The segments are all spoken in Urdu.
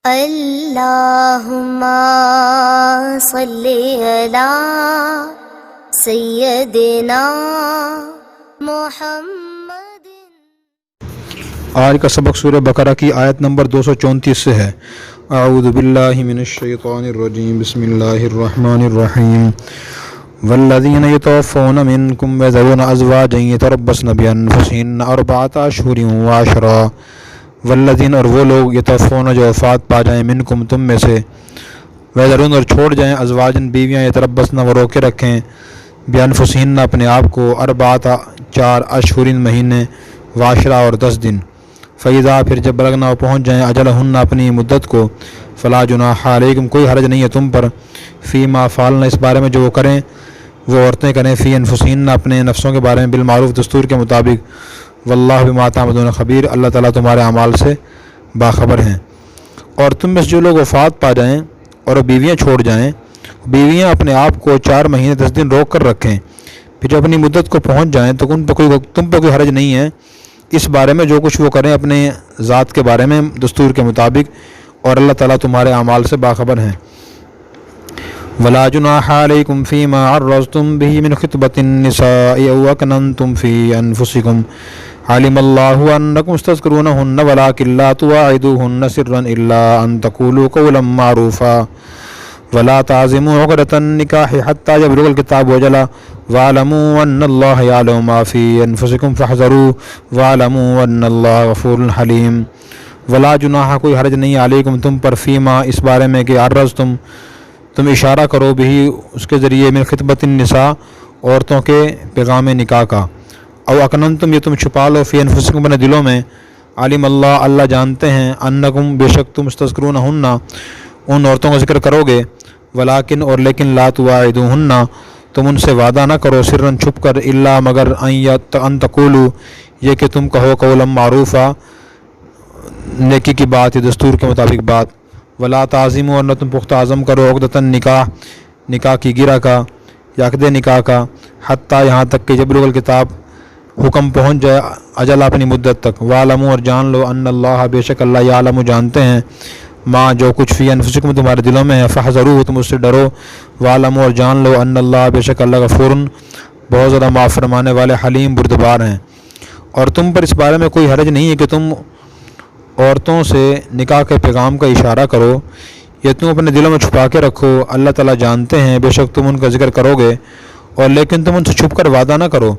اللہم صلی علی سیدنا محمد۔ آج کا سبق سورہ بقرہ کی آیت نمبر 234 سے ہے۔ اعوذ باللہ من الشیطان الرجیم، بسم اللہ الرحمن الرحیم۔ والذین یتوفون منکم ویذرون ازواجا یتربصن بانفسہن اربعۃ اشہر وعشرا۔ والذین، اور وہ لوگ، یتوفون جو وفات پا جائیں، منکم تم میں سے، ویذرون اور چھوڑ جائیں، ازواجن بیویاں، یتربصن وہ روکے رکھیں، بانفسہن اپنے آپ کو، اربعۃ 4 اشہر مہینے، وعشرا اور 10 دن۔ فیضا، پھر جب بلغنا پہنچ جائیں، اجلہن اپنی مدت کو، فلا جناح علیکم کوئی حرج نہیں ہے تم پر، فیما فعلنا اس بارے میں جو وہ کریں، وہ عورتیں کریں، فی انفسہن اپنے نفسوں کے بارے میں، بالمعروف دستور کے مطابق، واللہ بما تعملون خبیر، اللہ تعالیٰ تمہارے اعمال سے باخبر ہیں۔ اور تم میں سے جو لوگ وفات پا جائیں اور بیویاں چھوڑ جائیں، بیویاں اپنے آپ کو 4 مہینے 10 دن روک کر رکھیں، پھر جب اپنی مدت کو پہنچ جائیں تو تم پہ کوئی حرج نہیں ہے اس بارے میں جو کچھ وہ کریں اپنے ذات کے بارے میں دستور کے مطابق، اور اللہ تعالیٰ تمہارے اعمال سے باخبر ہیں۔ ولا جناح علیکم فیما عرضتم به من خطبۃ النساء او اکننتم فی انفسکم علم اللہ انکم تذکرونہن ولکن لا تواعدوہن سرا الا ان تقولوا قولا معروفا ولا تعزموا عقدۃ النکاح حتی یبلغ الکتاب اجلہ واعلموا ان اللہ یعلم ما فی انفسکم فاحذروا واعلموا ان اللہ غفور حلیم۔ ولا جناح کوئی حرج نہیں علیکم تم پر، فیما اس بارے میں کہ عرضتم تم اشارہ کرو بھی اس کے ذریعے، من خطبۃ النساء عورتوں کے پیغام نکاح کا، او اکننتم یہ تم چھپا لو، فی انفسکم اپنے دلوں میں، علم اللہ اللہ جانتے ہیں، انکم بے شک تم تذکرونہن ان عورتوں کا ذکر کرو گے، ولیکن اور لیکن، لا تواعدوہن تم ان سے وعدہ نہ کرو، سرن چھپ کر، الا مگر، ان تقولوا یہ کہ تم کہو، قولا معروفا نیکی کی بات یا دستور کے مطابق بات، ولا تعظیم اور نہ تم پختہ عزم کرو، عقدۃ النکاح نکاح کی گرہ کا یا عقد نکاح کا، حتیٰ یہاں تک کہ یبلغ الکتاب حکم پہنچ جائے، اجل اپنی مدت تک، وعلموا اور جان لو، ان اللہ بے شک اللہ، یعلم جانتے ہیں، ما جو کچھ فی انفسکم تمہارے دلوں میں ہے، فاحذروا تم اس سے ڈرو، وعلموا اور جان لو، ان اللہ بے شک اللہ غفور بہت زیادہ معاف فرمانے والے، حلیم بردبار ہیں۔ اور تم پر اس بارے میں کوئی حرج نہیں ہے کہ تم عورتوں سے نکاح کے پیغام کا اشارہ کرو، یہ تم اپنے دلوں میں چھپا کے رکھو، اللہ تعالیٰ جانتے ہیں، بے شک تم ان کا ذکر کرو گے، اور لیکن تم ان سے چھپ کر وعدہ نہ کرو،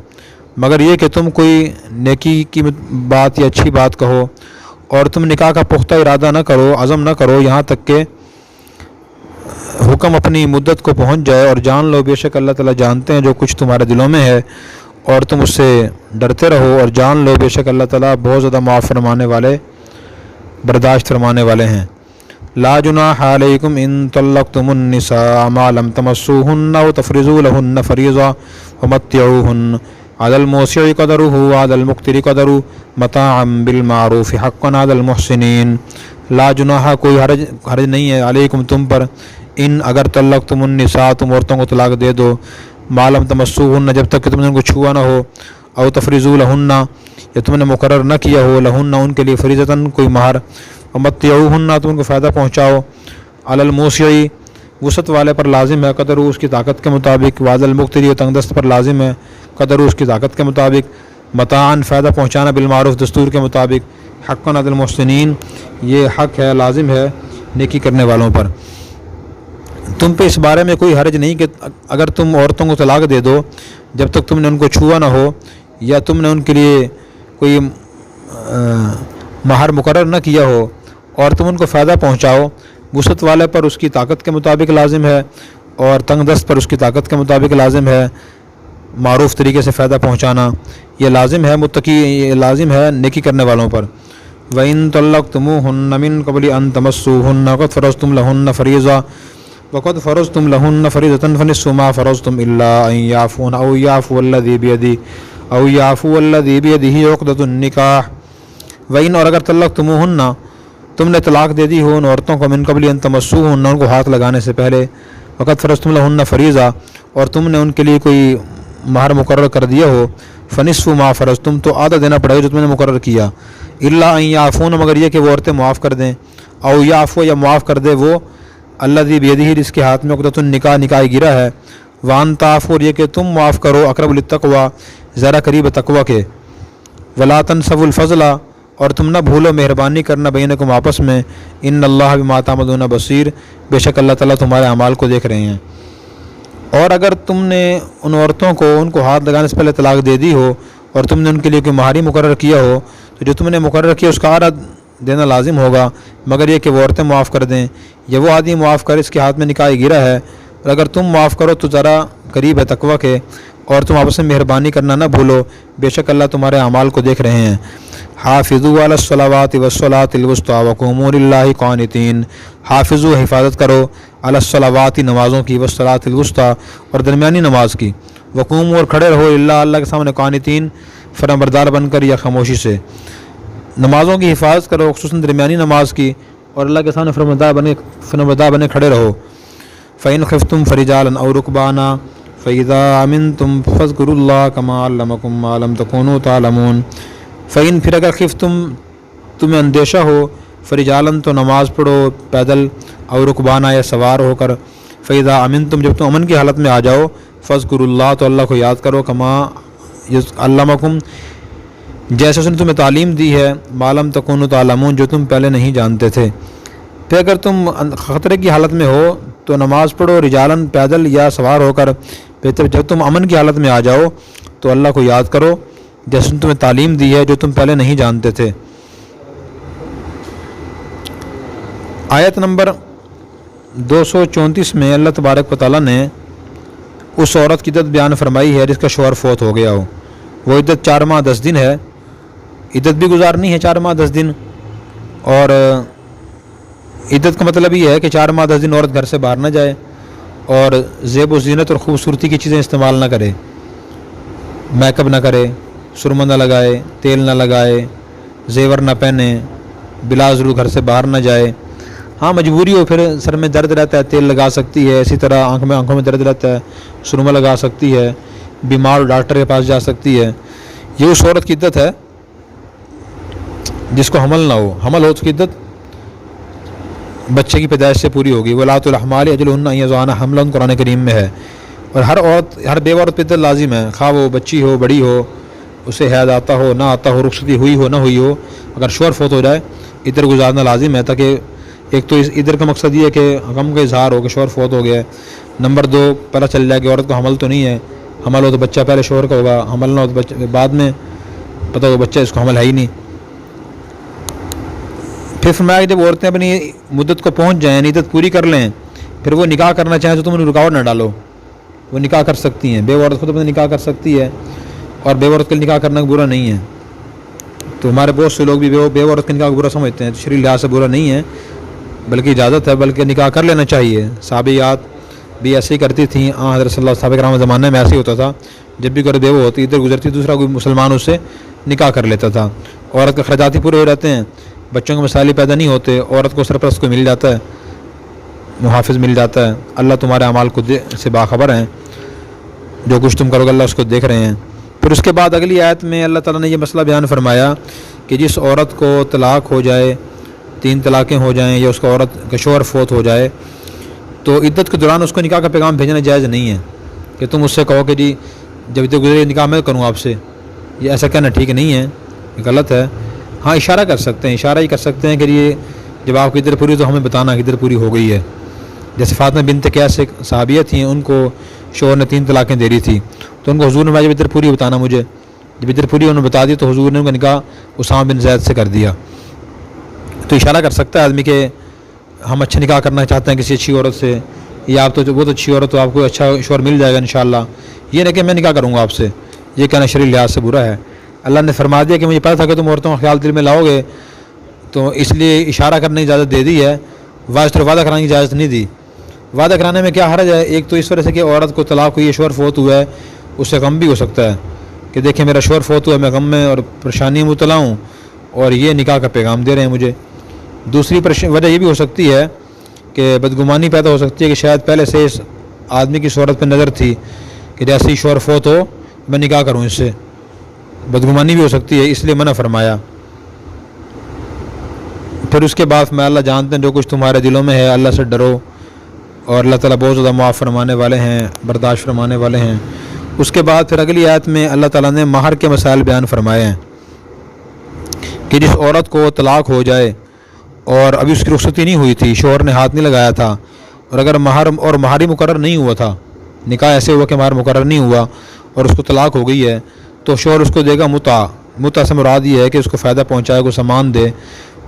مگر یہ کہ تم کوئی نیکی کی بات یا اچھی بات کہو، اور تم نکاح کا پختہ ارادہ نہ کرو، عزم نہ کرو، یہاں تک کہ حکم اپنی مدت کو پہنچ جائے، اور جان لو بے شک اللہ تعالیٰ جانتے ہیں جو کچھ تمہارے دلوں میں ہے، اور تم اس سے ڈرتے رہو، اور جان لو بے شک اللہ تعالیٰ بہت زیادہ معاف فرمانے والے، برداشت فرمانے والے ہیں۔ لا جناح علیکم ان طلقتم النساء ما لم تمسوهن او تفرضوا لهن فریضہ ومتعوهن علی الموسع قدره وعلی المقتر قدره متاعا بالمعروف حقا علی المحسنین۔ لا جناح کوئی حرج نہیں ہے علیکم تم پر، ان اگر طلقتم النساء تم عورتوں کو طلاق دے دو، ما لم تمسوهن جب تک کہ تم نے ان کو چھوا نہ ہو، او تفرضوا لهن یا تم نے مقرر نہ کیا ہو، لہن ان کے لیے فریضتاً کوئی مہر، ومتعوہن تم ان کو فائدہ پہنچاؤ، علی الموسع وسعت والے پر لازم ہے، قدر اس کی طاقت کے مطابق، وعلی المقتر تنگ دست پر لازم ہے، قدر اس کی طاقت کے مطابق، متاعاً فائدہ پہنچانا، بالمعروف دستور کے مطابق، حقاً علی المحسنین یہ حق ہے، لازم ہے نیکی کرنے والوں پر۔ تم پہ اس بارے میں کوئی حرج نہیں کہ اگر تم عورتوں کو طلاق دے دو جب تک تم نے ان کو چھوا نہ ہو، یا تم نے ان کے لیے کوئی مہر مقرر نہ کیا ہو، اور تم ان کو فائدہ پہنچاؤ، وسعت والے پر اس کی طاقت کے مطابق لازم ہے، اور تنگ دست پر اس کی طاقت کے مطابق لازم ہے، معروف طریقے سے فائدہ پہنچانا یہ لازم ہے، متقی یہ لازم ہے نیکی کرنے والوں پر۔ وَإِن طَلَّقْتُمُوهُنَّ مِن قَبْلِ أَن تَمَسُّوهُنَّ وَقَدْ فَرَضْتُمْ لَهُنَّ فَرِيضَةً فَنِصْفُ مَا فَرَضْتُمْ إِلَّا أَن يَعْفُونَ أَوْ يَعْفُوَ الَّذِي بِيَدِهِ عُقْدَةُ النِّكَاحِ۔ وَإِن اور اگر طلقتموہن تم نے طلاق دے دی ہو ان عورتوں کو، من قبل ان تمسوہن ان کو ہاتھ لگانے سے پہلے، وقد فرضتم لہن فریضہ اور تم نے ان کے لیے کوئی مہر مقرر کر دیا ہو، فنصف ما فرضتم تو آدھا دینا پڑے گا جو تم نے مقرر کیا، الا ان یعفون مگر یہ کہ وہ عورتیں معاف کر دیں، او یعفو یا معاف کر دے وہ الذی بیدہ جس کے ہاتھ میں عقدۃ النکاح نکاح گرا ہے، وان تعفو اور یہ کہ تم معاف کرو اقرب للتقوی ذرا قریب تقوی کے، ولا تنسوا الفضل اور تم نہ بھولو مہربانی کرنا بینکم آپس میں، ان اللہ بما تعملون بصیر بے شک اللہ تعالیٰ تمہارے اعمال کو دیکھ رہے ہیں۔ اور اگر تم نے ان عورتوں کو ان کو ہاتھ لگانے سے پہلے طلاق دے دی ہو اور تم نے ان کے لیے کوئی مہاری مقرر کیا ہو تو جو تم نے مقرر کیا اس کا آدھا دینا لازم ہوگا، مگر یہ کہ وہ عورتیں معاف کر دیں یا وہ آدمی معاف کرے اس کے ہاتھ میں نکاح گرا ہے، اور اگر تم معاف کرو تو ذرا قریب ہے تقوی کے، اور تم آپس میں مہربانی کرنا نہ بھولو بے شک اللہ تمہارے اعمال کو دیکھ رہے ہیں۔ حافظوا علی الصلوات والصلاۃ الوسطی وقوموا للہ قانتین، حافظوا حفاظت کرو علی الصلوات نمازوں کی، والصلاۃ الوسطی اور درمیانی نماز کی، وقوموا اور کھڑے رہو للہ اللہ کے سامنے قانتین فرمانبردار بن کر یا خاموشی سے، نمازوں کی حفاظت کرو خصوصاً درمیانی نماز کی، اور اللہ کے سامنے فرمانبردار بنے کھڑے رہو۔ فإن خفتم فرجالا أو ركبانا فإذا أمنتم فاذكروا الله كما علمكم ما لم تكونوا تعلمون۔ فإن پھر اگر خفتم تمہیں اندیشہ ہو فرجالاً تو نماز پڑھو پیدل، او رکبانا یا سوار ہو کر، فإذا أمنتم جب تم امن کی حالت میں آ جاؤ، فاذكروا الله تو اللہ کو یاد کرو، کما علمکم جیسے اس نے تمہیں تعلیم دی ہے، ما لم تکونوا تعلمون جو تم پہلے نہیں جانتے تھے۔ پھر اگر تم خطرے کی حالت میں ہو تو نماز پڑھو رجالاً پیدل یا سوار ہو کر، پھر جب تم امن کی حالت میں آ جاؤ تو اللہ کو یاد کرو جیسے تمہیں تعلیم دی ہے جو تم پہلے نہیں جانتے تھے۔ آیت نمبر 234 میں اللہ تبارک و تعالیٰ نے اس عورت کی عدت بیان فرمائی ہے جس کا شوہر فوت ہو گیا ہو، وہ عدت 4 ماہ 10 دن ہے، عدت بھی گزارنی ہے 4 ماہ 10 دن، اور عدت کا مطلب یہ ہے کہ 4 ماہ 10 دن عورت گھر سے باہر نہ جائے اور زیب و زینت اور خوبصورتی کی چیزیں استعمال نہ کرے، میک اپ نہ کرے، سرمہ نہ لگائے، تیل نہ لگائے، زیور نہ پہنے، بلا ضرور گھر سے باہر نہ جائے۔ ہاں مجبوری ہو پھر سر میں درد رہتا ہے تیل لگا سکتی ہے، اسی طرح آنکھوں میں درد رہتا ہے سرمہ لگا سکتی ہے، بیمار ڈاکٹر کے پاس جا سکتی ہے۔ یہ اس عورت کی عدت ہے جس کو حمل نہ ہو، حمل ہو تو کی عدت بچے کی پیدائش سے پوری ہوگی۔ ولاۃ الاحمال اجلہن ان یضعن حملہن قرآن کریم میں ہے، اور ہر بیوہ عورت پہ عدت لازم ہے، خواہ وہ بچی ہو بڑی ہو، اسے حیض آتا ہو نہ آتا ہو، رخصتی ہوئی ہو نہ ہوئی ہو، اگر شوہر فوت ہو جائے عدت گزارنا لازم ہے، تاکہ ایک تو اس عدت کا مقصد یہ ہے کہ غم کا اظہار ہو کہ شوہر فوت ہو گیا ہے، نمبر 2 پتہ چل جائے کہ عورت کو حمل تو نہیں ہے، حمل ہو تو بچہ پہلے شوہر کا ہوگا، حمل نہ ہو تو بچہ بعد میں پتہ ہو بچہ اس کو حمل ہے ہی نہیں۔ پھر فرمایا کہ جب عورتیں اپنی مدت کو پہنچ جائیں یعنی عدت پوری کر لیں، پھر وہ نکاح کرنا چاہیں تو تم انہیں رکاوٹ نہ ڈالو، وہ نکاح کر سکتی ہیں، بیوہ عورت خود اپنے نکاح کر سکتی ہے، اور بیوہ عورت کے نکاح کرنا برا نہیں ہے۔ تو ہمارے بہت سے لوگ بھی بیوہ عورت کے نکاح کو برا سمجھتے ہیں، تو شرعی لحاظ سے برا نہیں ہے بلکہ اجازت ہے، بلکہ نکاح کر لینا چاہیے۔ صحابیات بھی ایسے ہی کرتی تھیں، حضرت صلی اللہ صحابہ کرام کے زمانے میں ایسے ہی ہوتا تھا، جب بھی کوئی بیوہ ہوتی ادھر گزرتی دوسرا کوئی مسلمان اس سے نکاح کر لیتا تھا۔ عورت کے اخراجات ہی پورے ہو جاتے ہیں، بچوں کے مسائل پیدا نہیں ہوتے، عورت کو سرپرست کو مل جاتا ہے، محافظ مل جاتا ہے۔ اللہ تمہارے اعمال کو سے باخبر ہیں، جو کچھ تم کرو گے اللہ اس کو دیکھ رہے ہیں۔ پھر اس کے بعد اگلی آیت میں اللہ تعالیٰ نے یہ مسئلہ بیان فرمایا کہ جس عورت کو طلاق ہو جائے، 3 طلاقیں ہو جائیں، یا اس کا عورت کا شوہر فوت ہو جائے، تو عدت کے دوران اس کو نکاح کا پیغام بھیجنا جائز نہیں ہے کہ تم اس سے کہو کہ جی جب عدت گزرے نکاح میں کروں آپ سے، یہ ایسا کہنا ٹھیک نہیں ہے، یہ غلط ہے۔ ہاں اشارہ کر سکتے ہیں، اشارہ ہی کر سکتے ہیں کہ یہ جب آپ کی عدت پوری تو ہمیں بتانا کہ عدت پوری ہو گئی ہے۔ جیسے فاطمہ بنت قیس ایک صحابیہ تھیں، ان کو شوہر نے 3 طلاقیں دے رہی تھی، تو ان کو حضور نے جب عدت پوری بتانا مجھے، جب عدت پوری انہوں نے بتا دی تو حضور نے ان کا نکاح اسامہ بن زید سے کر دیا۔ تو اشارہ کر سکتا ہے آدمی کہ ہم اچھا نکاح کرنا چاہتے ہیں کسی اچھی عورت سے، یا آپ تو بہت اچھی عورت تو آپ کو اچھا شوہر مل جائے گا انشاءاللہ، یہ نہیں کہ میں نکاح کروں گا آپ سے، یہ کہنا شرعی لحاظ سے برا ہے۔ اللہ نے فرما دیا کہ مجھے پتہ تھا کہ تم عورتوں کا خیال دل میں لاؤ گے، تو اس لیے اشارہ کرنے کی اجازت دے دی ہے، وعدہ کرانے کی اجازت نہیں دی۔ وعدہ کرانے میں کیا حرج ہے؟ ایک تو اس وجہ سے کہ عورت کو طلاق ہوئی ہے، شوہر فوت ہوا ہے، اس سے غم بھی ہو سکتا ہے کہ دیکھیں میرا شوہر فوت ہوا ہے، میں غم میں اور پریشانی میں مبتلا ہوں، اور یہ نکاح کا پیغام دے رہے ہیں مجھے۔ دوسری وجہ یہ بھی ہو سکتی ہے کہ بدگمانی پیدا ہو سکتی ہے کہ شاید پہلے سے اس آدمی کی صورت پہ نظر تھی کہ جیسے ہی شوہر فوت ہو میں نکاح کروں اس سے، بدگمانی بھی ہو سکتی ہے، اس لیے منع فرمایا۔ پھر اس کے بعد میں اللہ جانتے ہیں جو کچھ تمہارے دلوں میں ہے، اللہ سے ڈرو، اور اللہ تعالیٰ بہت زیادہ معاف فرمانے والے ہیں، برداشت فرمانے والے ہیں۔ اس کے بعد پھر اگلی آیت میں اللہ تعالیٰ نے مہر کے مسائل بیان فرمائے ہیں کہ جس عورت کو طلاق ہو جائے اور ابھی اس کی رخصتی نہیں ہوئی تھی، شوہر نے ہاتھ نہیں لگایا تھا، اور اگر مہر ہی مقرر نہیں ہوا تھا، نکاح ایسے ہوا کہ مہر مقرر نہیں ہوا اور اس کو طلاق ہو گئی ہے، تو شوہر اس کو دے گا متع سے مراد یہ ہے کہ اس کو فائدہ پہنچائے، کو سامان دے،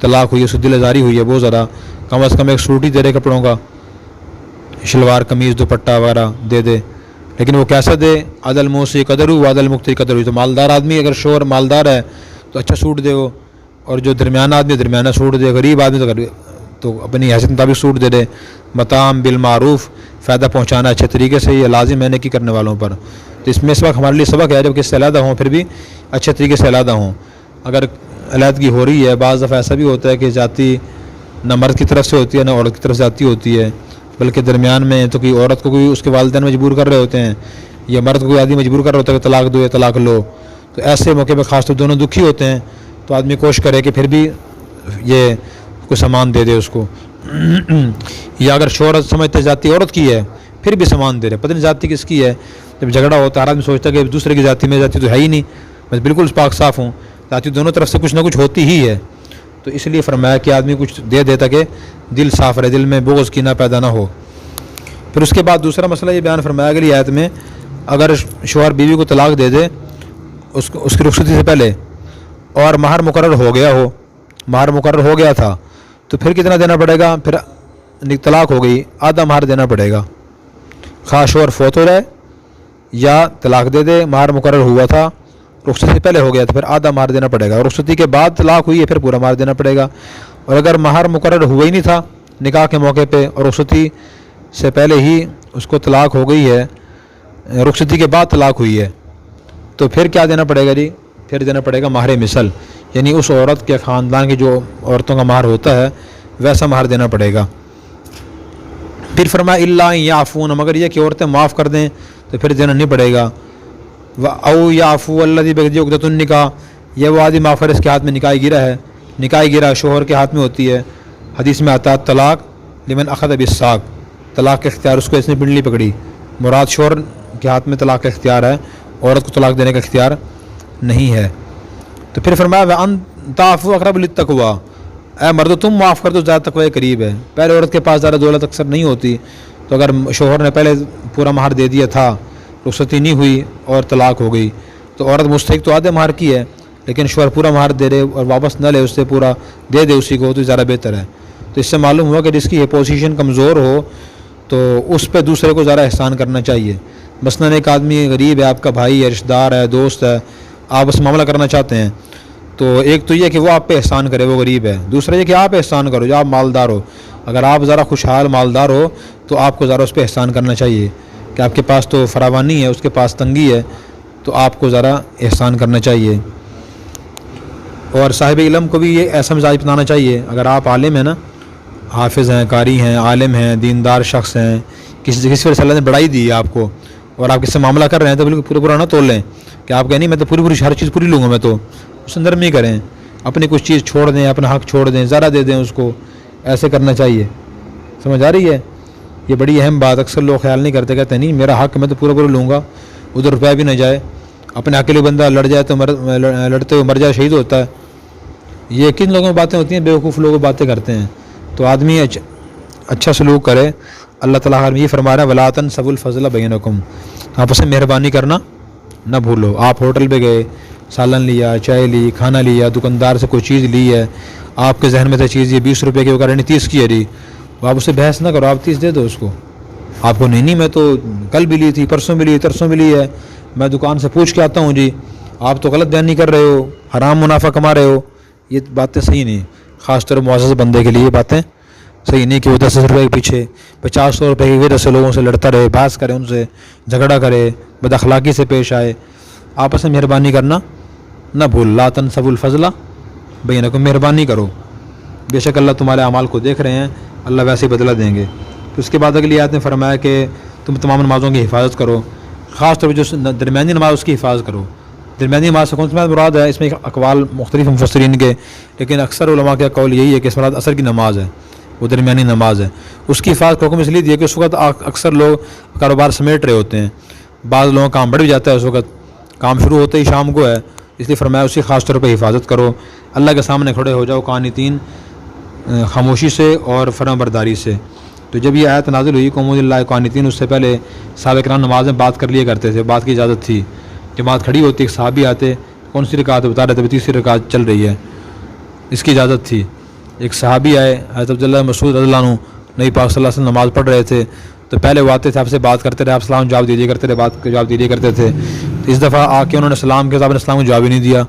طلاق ہوئی ہے، اس کی دل آزاری ہوئی ہے بہت زیادہ، کم از کم ایک سوٹ ہی دے دے کپڑوں کا، شلوار قمیض دوپٹہ وغیرہ دے دے، لیکن وہ کیسا دے؟ عدل موسی قدر ہو عدل مقتدی قدر ہو۔ تو مالدار آدمی اگر شوہر مالدار ہے تو اچھا سوٹ دے وہ، اور جو درمیانہ آدمی درمیانہ سوٹ دے، غریب آدمی تو اپنی حیثیت مطابق سوٹ دے دے۔ مطعم بالمعروف، فائدہ پہنچانا اچھے طریقے سے، یہ لازم ہے نیکی کرنے والوں پر۔ تو اس میں اس وقت ہمارے لیے سبق ہے جب کس سے علیحدہ ہوں پھر بھی اچھے طریقے سے علیحدہ ہوں۔ اگر علیحدگی ہو رہی ہے، بعض دفعہ ایسا بھی ہوتا ہے کہ ذاتی نہ مرد کی طرف سے ہوتی ہے نہ عورت کی طرف سے ذاتی ہوتی ہے، بلکہ درمیان میں تو کوئی عورت کو کوئی اس کے والدین مجبور کر رہے ہوتے ہیں، یا مرد کو کوئی آدمی مجبور کر رہا ہوتا ہے کہ طلاق دو یا طلاق لو، تو ایسے موقع پہ خاص طور دونوں دکھی ہوتے ہیں، تو آدمی کوشش کرے کہ پھر بھی یہ کوئی سامان دے دے اس کو یا اگر شوہر سمجھتے ذاتی عورت کی ہے پھر بھی سامان دے رہے، پتہ نہیں ذاتی کس کی ہے۔ جب جھگڑا ہوتا ہے ہر آدمی سوچتا ہے کہ دوسرے کی ذاتی، میں ذاتی تو ہے ہی نہیں، میں بالکل پاک صاف ہوں، ذاتی دونوں طرف سے کچھ نہ کچھ ہوتی ہی ہے۔ تو اس لیے فرمایا کہ آدمی کچھ دے دیتا کہ دل صاف رہے، دل میں بغض کینہ پیدا نہ ہو۔ پھر اس کے بعد دوسرا مسئلہ یہ بیان فرمایا گئی آیت میں، اگر شوہر بیوی کو طلاق دے دے اس کی رخصتی سے پہلے اور مہر مقرر ہو گیا ہو، مہر مقرر ہو گیا تھا، تو پھر کتنا دینا پڑے گا؟ پھر طلاق ہو گئی، آدھا مہر دینا پڑے گا، خواہ شوہر فوت ہو جائے یا طلاق دے دے، مہر مقرر ہوا تھا، رخصتی سے پہلے ہو گیا تو پھر آدھا مہر دینا پڑے گا، رخصتی کے بعد طلاق ہوئی ہے پھر پورا مہر دینا پڑے گا، اور اگر مہر مقرر ہوا ہی نہیں تھا نکاح کے موقع پہ اور رخصتی سے پہلے ہی اس کو طلاق ہو گئی ہے، رخصتی کے بعد طلاق ہوئی ہے، تو پھر کیا دینا پڑے گا جی؟ پھر دینا پڑے گا مہر مثل، یعنی اس عورت کے خاندان کی جو عورتوں کا مہر ہوتا ہے ویسا مہر دینا پڑے گا۔ پھر فرمایا اللہ یعفون، مگر یہ کہ عورتیں معاف کر دیں تو پھر دینا نہیں پڑے گا۔ او یعفو الذی بیدہ عقدۃ النکاح، یہ وہ آدمی معاف کرے اس کے ہاتھ میں نکاح گرا ہے، نکاح گرا شوہر کے ہاتھ میں ہوتی ہے، حدیث میں آتا ہے طلاق لمن اخذ بالساق، طلاق کا اختیار اس کو اس نے پنڈلی پکڑی، مراد شوہر کے ہاتھ میں طلاق کا اختیار ہے، عورت کو طلاق دینے کا اختیار نہیں ہے۔ تو پھر فرمایا وَأَن تَعْفُوا أَقْرَبُ لِلتَّقْوَىٰ، اے مرد تم معاف کر دو زیادہ تقوی قریب ہے۔ پہلے عورت کے پاس زیادہ دولت اکثر نہیں ہوتی، تو اگر شوہر نے پہلے پورا مہر دے دیا تھا، رخصتی نہیں ہوئی اور طلاق ہو گئی، تو عورت مستحق تو آدھے مہر کی ہے، لیکن شوہر پورا مہر دے رہے اور واپس نہ لے، اس سے پورا دے دے اسی کو، تو زیادہ بہتر ہے۔ تو اس سے معلوم ہوا کہ جس کی پوزیشن کمزور ہو تو اس پہ دوسرے کو زیادہ احسان کرنا چاہیے۔ مثلاً ایک آدمی غریب ہے، آپ کا بھائی ہے، رشتہ دار ہے، دوست ہے، آپ اس معاملہ کرنا چاہتے ہیں، تو ایک تو یہ کہ وہ آپ پہ احسان کرے، وہ غریب ہے، دوسرا یہ کہ آپ احسان کرو جو آپ مالدار ہو۔ اگر آپ ذرا خوشحال مالدار ہو تو آپ کو ذرا اس پہ احسان کرنا چاہیے کہ آپ کے پاس تو فراوانی ہے، اس کے پاس تنگی ہے، تو آپ کو ذرا احسان کرنا چاہیے۔ اور صاحب علم کو بھی یہ ایسا مزاج اپنانا چاہیے، اگر آپ عالم ہیں نا، حافظ ہیں، قاری ہیں، عالم ہیں، دیندار شخص ہیں، کسی وجہ سے اللہ نے بڑائی دی ہے آپ کو، اور آپ کس سے معاملہ کر رہے ہیں تو بالکل پورا نہ تول لیں کہ آپ کہیں نہیں میں تو پوری ہر چیز پوری لوں گا، میں تو اس اندر نرمی کریں، اپنی کچھ چیز چھوڑ دیں، اپنا حق چھوڑ دیں، ذرا دے دیں اس کو، ایسے کرنا چاہیے۔ سمجھ آ رہی ہے؟ یہ بڑی اہم بات، اکثر لوگ خیال نہیں کرتے، کہتے ہیں نہیں میرا حق میں تو پورا لوں گا، ادھر روپیہ بھی نہ جائے، اپنے حق کے لیے بندہ لڑ جائے تو لڑتے ہوئے مر جائے شہید ہوتا ہے۔ یہ کن لوگوں میں باتیں ہوتی ہیں؟ بیوقوف لوگ باتیں کرتے ہیں۔ تو آدمی اچھا سلوک کرے۔ اللہ تعالیٰ یہ فرما رہا ہے وَلَا تَنْسَوُا الْفَضْلَ بَيْنَكُمْ، آپس میں مہربانی کرنا نہ بھولو۔ آپ ہوٹل پہ گئے، سالن لیا، چائے لی، کھانا لیا، دکاندار سے کوئی چیز لی ہے، آپ کے ذہن میں تو چیز یہ 20 روپے کی، وہ کہہ رہے ہیں 30 کی ہے جی، آپ اس سے بحث نہ کرو، آپ 30 دے دو اس کو۔ آپ کو نہیں میں تو کل بھی لی تھی، پرسوں بھی لی، ترسوں بھی لی ہے، میں دکان سے پوچھ کے آتا ہوں جی، آپ تو غلط بیان نہیں کر رہے ہو، حرام منافع کما رہے ہو، یہ باتیں صحیح نہیں۔ خاص طور معزز بندے کے لیے یہ باتیں صحیح نہیں کہ وہ 10 روپے کے پیچھے 50 روپے کی وجہ سے لوگوں سے لڑتا رہے، بحث کرے، ان سے جھگڑا کرے، بد اخلاقی سے پیش آئے۔ آپس میں مہربانی کرنا نہ بھول، لا تنسوا الفضل بینکم، مہربانی کرو، بے شک اللہ تمہارے اعمال کو دیکھ رہے ہیں، اللہ ویسے ہی بدلہ دیں گے۔ پھر اس کے بعد اگلی آیت نے فرمایا کہ تم تمام نمازوں کی حفاظت کرو، خاص طور پہ جو درمیانی نماز اس کی حفاظت کرو، درمیانی نماز سے کون سی نماز مراد ہے؟ اس میں اقوال مختلف مفسرین کے، لیکن اکثر علماء کا قول یہی ہے کہ اس مراد عصر کی نماز ہے، وہ درمیانی نماز ہے۔ اس کی حفاظت کا حکم اس لیے دیا کہ اس وقت اکثر لوگ کاروبار سمیٹ رہے ہوتے ہیں، بعض لوگوں کا کام بڑھ بھی جاتا ہے، اس وقت کام شروع ہوتے ہی شام کو ہے، اس لیے فرمایا اسی خاص طور پہ حفاظت کرو، اللہ کے سامنے کھڑے ہو جاؤ قانتین، خاموشی سے اور فرما برداری سے۔ تو جب یہ آیت نازل ہوئی قوم اللہ قانتین، اس سے پہلے صحابہ کرام نماز میں بات کر لیا کرتے تھے، بات کی اجازت تھی، جماعت کھڑی ہوتی ایک صحابی آتے کون سی رکعت بتا رہے تھے، تیسری رکعت چل رہی ہے، اس کی اجازت تھی۔ ایک صحابی آئے حضرت عبداللہ مسعود رضی اللہ عنہ، نبی پاک صلی اللہ علیہ وسلم نماز پڑھ رہے تھے، تو پہلے وہ آتے تھے آپ سے بات کرتے رہے، آپ سلام جواب دیجیے کرتے رہے، بات کا جواب دیجیے کرتے تھے۔ تو اس دفعہ آ کے انہوں نے سلام کیا تو آپ نے سلام کو جواب ہی نہیں دیا،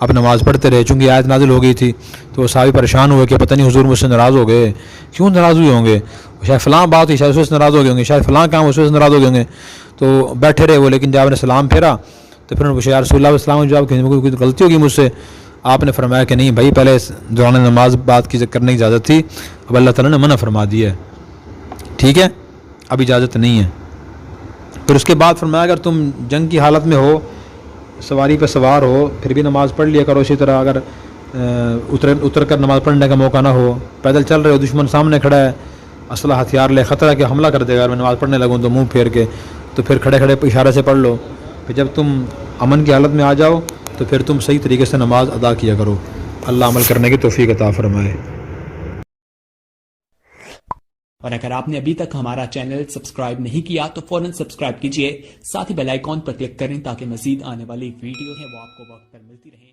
آپ نماز پڑھتے رہے، چونکہ آیت نازل ہو گئی تھی تو وہ صحابی پریشان ہوئے کہ پتہ نہیں حضور مجھ سے ناراض ہو گئے، کیوں ناراض ہوئے ہوں گے، شاید فلاں بات ہوئی، شاید اس سے ناراض ہو گئے ہوں گے، شاید فلاں کام اس سے ناراض ہو گئے ہوں گے، تو بیٹھے رہے وہ۔ لیکن جب آپ نے سلام پھیرا تو پھر انہوں نے پوچھا یا رسول اللہ السلام کو جواب کوئی غلطی ہوگی مجھ سے؟ آپ نے فرمایا کہ نہیں بھائی، پہلے دوران نماز بات کی کرنے کی اجازت تھی، اب اللہ تعالیٰ نے منع فرما دیا ہے، ٹھیک ہے، اب اجازت نہیں ہے۔ پھر اس کے بعد فرمایا اگر تم جنگ کی حالت میں ہو، سواری پہ سوار ہو، پھر بھی نماز پڑھ لیا کرو اسی طرح، اگر اتر کر نماز پڑھنے کا موقع نہ ہو، پیدل چل رہے ہو، دشمن سامنے کھڑا ہے، اسلحہ ہتھیار لے، خطرہ ہے کہ حملہ کر دے گا، اگر میں نماز پڑھنے لگوں تو منہ پھیر کے، تو پھر کھڑے کھڑے اشارے سے پڑھ لو۔ پھر جب تم امن کی حالت میں آ جاؤ تو پھر تم صحیح طریقے سے نماز ادا کیا کرو، اللہ عمل کرنے کی توفیق عطا فرمائے۔ اور اگر آپ نے ابھی تک ہمارا چینل سبسکرائب نہیں کیا تو فوراً سبسکرائب کیجئے، ساتھ ہی بیل آئیکن پر کلک کریں تاکہ مزید آنے والی ویڈیو ہے وہ آپ کو وقت پر ملتی رہیں۔